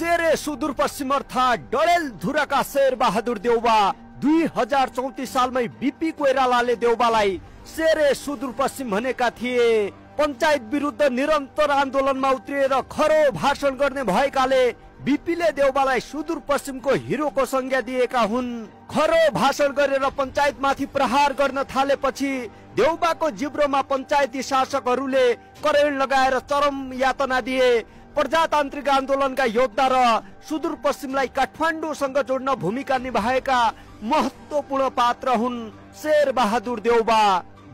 शेरे सुदूरपश्चिम अर्थात डडेलधुराका शेर बहादुर देउबा 2034 सालमै बीपी कोइरालाले देउबालाई शेरे सुदूरपश्चिम भनेका थिए। पञ्चायत विरुद्ध निरन्तर आन्दोलनमा उत्रिएर खरो भाषण गर्ने भएकाले बीपीले देउबालाई सुदूरपश्चिमको हिरोको संज्ञा दिएका हुन्। खरो भाषण गरेर पञ्चायतमाथि प्रहार गर्न थालेपछि देउबाको जिब्रोमा पञ्चायती शासकहरूले करेन्ट लगाएर चरम यातना दिए। प्रजातान्त्रिक आन्दोलनका योद्धा र सुदूरपश्चिमलाई काठमाडौँसँग जोड्न भूमिका निभाएका महत्त्वपूर्ण पात्र हुन् शेर बहादुर देउबा,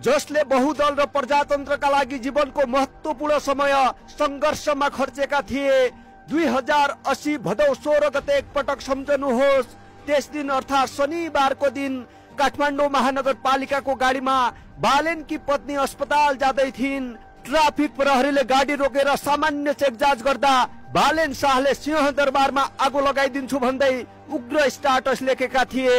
जसले बहुदल र प्रजातन्त्रका लागि जीवनको महत्त्वपूर्ण समय संघर्षमा खर्चेका थिए। 2080 भदौ 16 गते एकपटक सम्झनुहोस्। त्यस दिन अर्थात् शनिबारको दिन काठमाडौँ महानगरपालिकाको गाडीमा बालेनकी पत्नी अस्पताल जाँदै थिइन्। ट्राफिक प्रहरीले गाडी रोकेर सामान्य चेक जाँच गर्दा बालेन शाहले सिंहदरबारमा आगो लगाइदिन्छु भन्दै उग्र स्ट्याटस लेखेका थिए।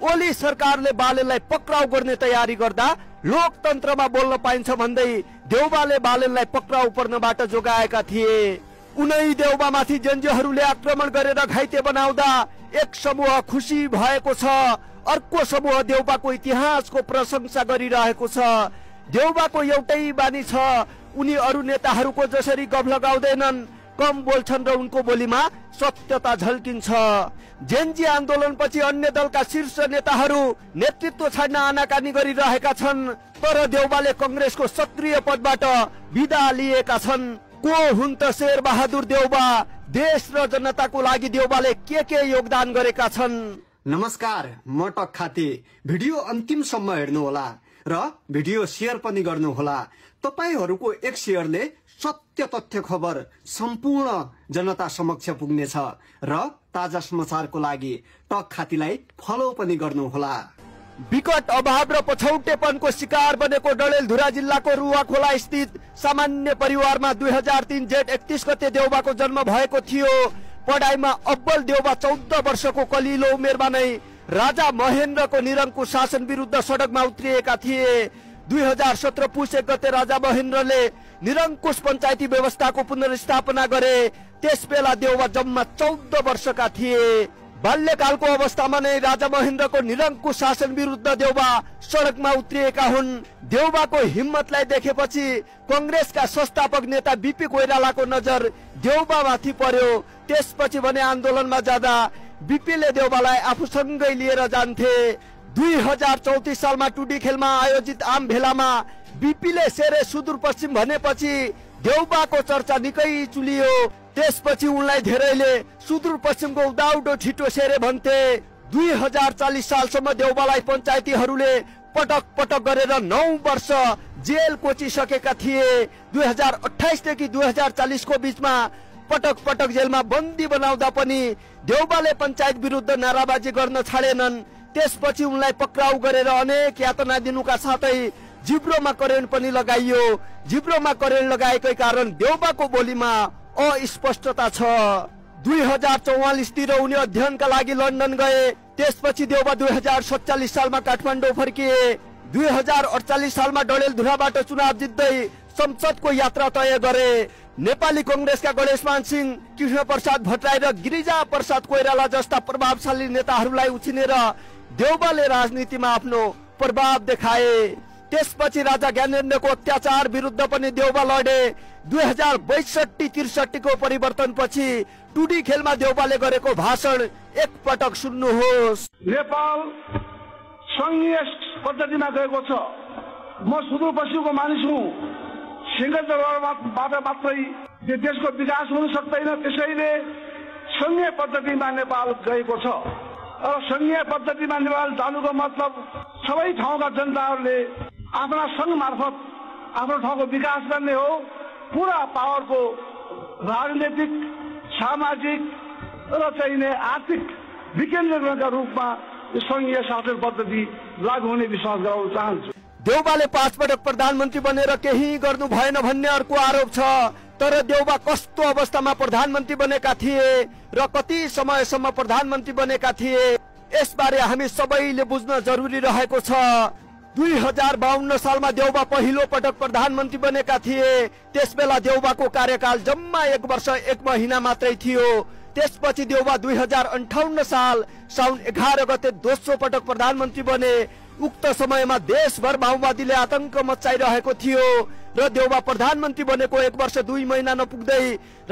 ओली सरकारले बालेनलाई पक्राउ गर्ने तयारी गर्दा लोकतन्त्रमा बोल्न पाइन्छ भन्दै देउबाले बालेनलाई पक्राउ पर्नबाट जोगाएका थिए। उनै देउबामाथि जेन्जीहरूले आक्रमण गरेर घाइते बनाउँदा एक समूह खुसी भएको छ, अर्को समूह देउबाको इतिहासको प्रशंसा गरिरहेको छ। देउबाको एउटै बानी छ, उनी अरू नेताहरूको जसरी गफ लगाउँदैनन्, कम बोल्छन् र उनको बोलीमा सत्यता झल्किन्छ। जेन्जी आन्दोलनपछि अन्य दलका शीर्ष नेताहरू नेतृत्व छाड्न आनाकानी गरिरहेका छन्, तर देउबाले कंग्रेसको सक्रिय पदबाट बिदा लिएका छन्। को हुन् त शेर बहादुर देउबा? देश र जनताको लागि देउबाले के योगदान गरेका छन्? नमस्कार, म टक खाती। भिडियो अन्तिमसम्म हेर्नुहोला र भिडियो शेयर पनि गर्नुहोला। तपाईहरूको एक शेयरले सत्य तथ्य खबर सम्पूर्ण जनता समक्ष पुग्नेछ र ताजा समाचारको लागि टक खातीलाई फलो पनि गर्नुहोला। विकट अभाव र पछौटेपनको शिकार बनेको डडेलधुरा जिल्लाको रुवाखोला स्थित सामान्य परिवारमा 2003 जेठ 31 गते देउबाको जन्म भएको थियो। पढाइमा अब्बल देउबा 14 वर्षको कलिलो उमेरमा नै राजा महेन्द्रको निरङ्कुश शासन विरुद्ध सडकमा उत्रिएका थिए। 2017 पुस 1 गते राजा महेन्द्रले निरङ्कुश पञ्चायती व्यवस्थाको पुनर्स्थापना गरे। त्यस बेला देउबा जम्मा 14 वर्षका थिए। बाल्यकालको अवस्थामा नै राजा महेन्द्रको निरङ्कुश शासन विरुद्ध देउबा सडकमा उत्रिएका हुन्। देउबाको हिम्मतलाई देखेपछि कंग्रेसका संस्थापक नेता बीपी कोइरालाको नजर देउबामाथि पर्यो। त्यसपछि भने आन्दोलनमा जाँदा बीपीले देउबालाई आफूसँगै लिएर जान्थे। 2034 सालमा टुडी खेलमा आयोजित आम भेलामा बीपीले शेरे सुदूरपश्चिम भनेपछि देउबाको चर्चा निकै चुलियो। त्यसपछि उनलाई धेरैले सुदूरपश्चिमको उदाउडो छिटो शेरे भन्थे। 2040 सालसम्म देउबालाई पञ्चायतीहरूले पटक पटक गरेर 9 वर्ष जेल कोचिसकेका थिए। 2028 देखि 2040 को बीचमा पटक पटक जेलमा बन्दी बनाउँदा पनि देउबाले पञ्चायत विरुद्ध नाराबाजी गर्न छाडेनन्। त्यसपछि उनलाई पक्राउ गरेर अनेक यातना दिनुका साथै जिब्रोमा करेन्ट पनि लगाइयो। जिब्रोमा करेन्ट लगाएकै कारण देउबाको बोलीमा अस्पष्टता छ। 2044 तिर उनी अध्ययनका लागि लन्डन गए। त्यसपछि देउबा 2047 सालमा काठमाडौँ फर्किए। 2048 सालमा डडेलधुराबाट चुनाव जित्दै संसदको यात्रा तय गरे। नेपाली कंग्रेसका गणेशमान सिंह, कृष्ण प्रसाद भट्टराई र गिरिजा प्रसाद कोइराला जस्ता प्रभावशाली नेताहरूलाई उछिनेर देउबाले राजनीतिमा आफ्नो प्रभाव देखाए। त्यसपछि राजा ज्ञानेन्द्रको अत्याचार विरुद्ध पनि देउबा लडे। 2062-63 को परिवर्तनपछि टुडी खेलमा देउबाले गरेको भाषण एक पटक सुन्नुहोस्। नेपाल संघीय पद्धतिमा गएको छ। म सुदूरपश्चिमको मानिस हुँ। सिंहदरबारबाट मात्रै देशको विकास हुन सक्दैन। त्यसैले संघीय पद्धतिमा नेपाल गएको छ। संघीय पद्धतिमा नेपाल जानुको मतलब सबै ठाउँका जनताहरूले आफ्ना संघ मार्फत आफ्नो ठाउँको विकास गर्ने हो। पूरा पावरको राजनीतिक, सामाजिक र चाहिने आर्थिक विकेन्द्रीकरणका रूपमा संघीय शासन पद्धति लागू हुने विश्वास गराउन चाहन्छु। देउबाले 5 पटक प्रधानमन्त्री बनेर केही गर्नु भएन भन्ने अर्को आरोप छ। तर देउबा कस्तो अवस्थामा प्रधानमन्त्री बनेका थिए र कति समयसम्म प्रधानमन्त्री बनेका थिए, यसबारे हामी सबैले बुझ्न जरुरी रहेको छ। 2052 सालमा देउबा पहिलो पटक प्रधानमन्त्री बनेका थिए। त्यसबेला देउबाको कार्यकाल जम्मा 1 वर्ष 1 महिना मात्रै थियो। त्यसपछि देउबा 2058 साल साउन 11 गते दोस्रो पटक प्रधानमन्त्री बने। उक्त समयमा देशभर माओवादीले आतंक मचाइरहेको थियो र देउबा प्रधानमन्त्री बनेको 1 वर्ष 2 महिना नपुग्दै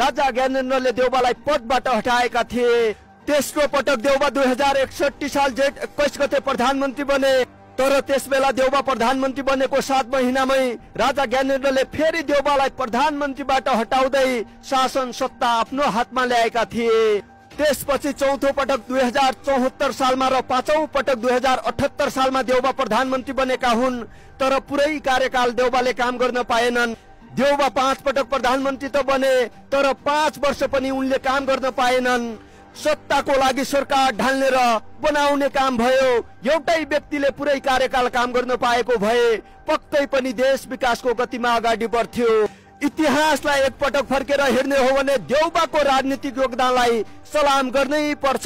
राजा ज्ञानेन्द्रले देउबालाई पदबाट हटाएका थिए। तेस्रो पटक देउबा 2061 साल जेठ 21 गते प्रधानमन्त्री बने। तर त्यसबेला देउबा प्रधानमन्त्री बनेको 7 महिनामै राजा ज्ञानेन्द्रले फेरि देउबालाई प्रधानमन्त्रीबाट हटाउँदै शासन सत्ता आफ्नो हातमा ल्याएका थिए। त्यसपछि चौथो पटक 2074 सालमा र पाँचौं पटक 2078 सालमा देउबा प्रधानमन्त्री बनेका हुन्। तर पुरै कार्यकाल देउबाले काम गर्न पाएनन्। देउबा 5 पटक प्रधानमन्त्री त बने तर 5 वर्ष पनि उनले काम गर्न पाएनन्। सत्ताको लागि सरकार ढाल्ने र बनाउने काम भयो। एउटै व्यक्तिले पुरै कार्यकाल काम गर्न पाएको भए पक्कै पनि देश विकासको गतिमा अगाडि बढ्थ्यो। इतिहासलाई एकपटक फर्केर हेर्ने हो भने देउबाको राजनीतिक योगदानलाई सलाम गर्नै पर्छ।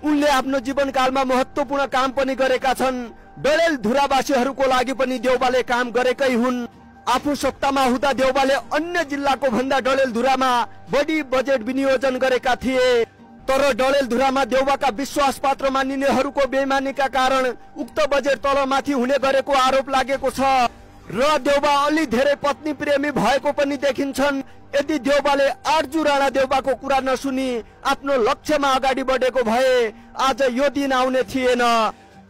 उनले आफ्नो जीवनकालमा महत्त्वपूर्ण काम पनि गरेका छन्। डडेलधुरावासीहरूको लागि पनि देउबाले काम गरेकै हुन्। आफू सत्तामा हुँदा देउबाले अन्य जिल्लाको भन्दा डडेलधुरामा बढी बजेट विनियोजन गरेका थिए। तर डडेलधुरामा देउबाका विश्वास पात्र मानिनेहरूको बेइमानीका कारण उक्त बजेट तलमाथि हुने गरेको आरोप लागेको छ र देउबा अलि धेरै पत्नी प्रेमी भएको पनि देखिन्छन्। यदि देउबाले आर्जु राणा देउबाको कुरा नसुनी आफ्नो लक्ष्यमा अगाडि बढेको भए आज यो दिन आउने थिएन।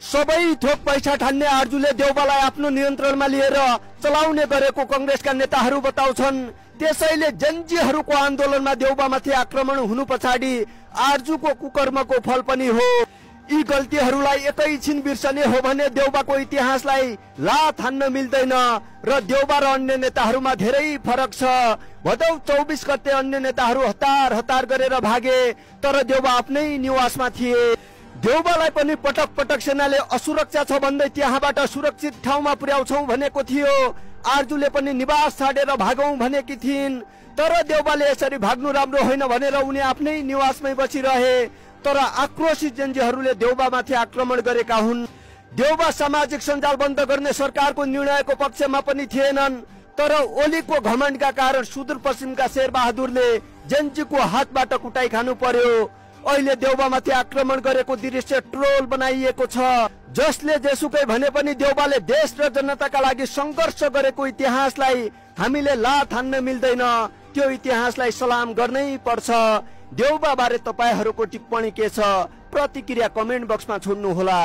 सबै थोक पैसा ठान्ने आर्जुले देउबालाई आफ्नो नियन्त्रणमा लिएर चलाउने गरेको कंग्रेसका नेताहरू बताउँछन्। त्यसैले जनजीहरूको आन्दोलनमा देउबामाथि आक्रमण हुनु पछाडि आर्जुको कुकर्मको फल पनि हो। यी गल्तीहरूलाई एकैछिन बिर्सने हो भने देउबाको इतिहासलाई लात हान्न मिल्दैन र देउबा र अन्य नेताहरूमा धेरै फरक छ। भदौ 24 गते अन्य नेताहरू हतार हतार गरेर भागे तर देउबा आफ्नै निवासमा थिए। देउबालाई पनि पटक पटक सेनाले असुरक्षा छ भन्दै त्यहाँबाट सुरक्षित ठाउँमा पुर्याउँछौ भनेको थियो। आर्जुले पनि निवास छाडेर भागौं भनेकी थिइन्। तर देउबाले यसरी भाग्नु राम्रो होइन भनेर उनी आफ्नै निवासमै बसिरहे। तर आक्रोशित जनजीहरूले देउबामाथि आक्रमण गरेका हुन्। देउबा सामाजिक सञ्जाल बन्द गर्ने सरकारको निर्णयको पक्षमा पनि थिएनन्। तर ओलीको घमण्डका कारण सुदूरपश्चिमका शेरबहादुरले जनजीको हातबाट कुटाई खानु पर्यो। अहिले देउबामाथि आक्रमण गरेको दृश्य ट्रोल बनाइएको छ। जसले जेसुकै भने पनि देउबाले देश र जनताका लागि सङ्घर्ष गरेको इतिहासलाई हामीले लात हान्न मिल्दैन। त्यो इतिहासलाई सलाम गर्नै पर्छ। देउबा बारे तपाईहरूको टिप्पणी के छ? प्रतिक्रिया कमेन्ट बक्समा छोड्नुहोला।